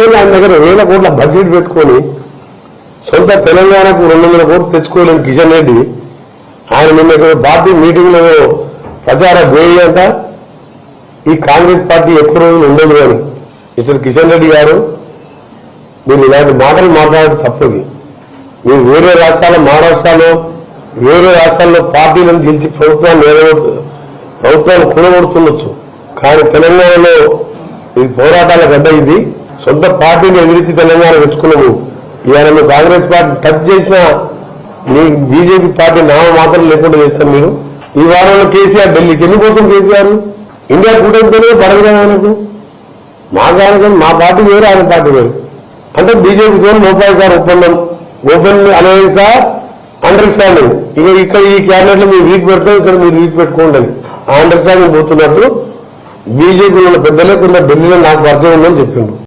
ఏళ్ళు ఆయన దగ్గర 1000 కోట్ల బడ్జెట్ పెట్టుకొని సొంత తెలంగాణకు 200 కోట్లు తెచ్చుకోలేని కిషన్ రెడ్డి ఆయన నిన్న పార్టీ మీటింగ్ లో ప్రచార వేయి అంట ఈ కాంగ్రెస్ పార్టీ ఎక్కువ రోజులు ఉండదు అని. ఇతను కిషన్ రెడ్డి గారు మీరు ఇలాంటి మాటలు మాట్లాడడం తప్పది. మీరు వేరే రాష్ట్రాల మహారాష్ట్రలో వేరే రాష్ట్రాల్లో పార్టీలను గెలిచి ప్రభుత్వాన్ని కూడగొడుతుండొచ్చు, కానీ తెలంగాణలో ఇది పోరాటాల గడ్డ. ఇది సొంత పార్టీని ఎదిరించి తెలంగాణ తెచ్చుకున్నాము. ఇవాళ మీరు కాంగ్రెస్ పార్టీ టచ్ చేసిన మీ బీజేపీ పార్టీ నామ మాత్రం లేకుండా చేస్తాం. మీరు ఈ వారంలో కేసీఆర్ ఢిల్లీకి ఎందుకు పోతుంది? కేసీఆర్ ఇండియా కూటమితోనే పడదు ఆయనకు. మా కారణం మా పార్టీ వేరు, ఆయన పార్టీ వేరు. అంటే బీజేపీతో లోపాయికార ఒప్పందం, ఓపెన్ అలయన్స్ అండర్స్టాండింగ్. ఇక్కడ ఈ క్యాబినెట్ లో మీరు వీక్ పెడతాం, ఇక్కడ మీరు వీక్ పెట్టుకోండి ఆ అండర్స్టాండింగ్ పోతున్నట్టు బీజేపీ ఉన్న పెద్దలే కొంత ఢిల్లీలో నాకు పరిచయం ఉందని చెప్పిండు.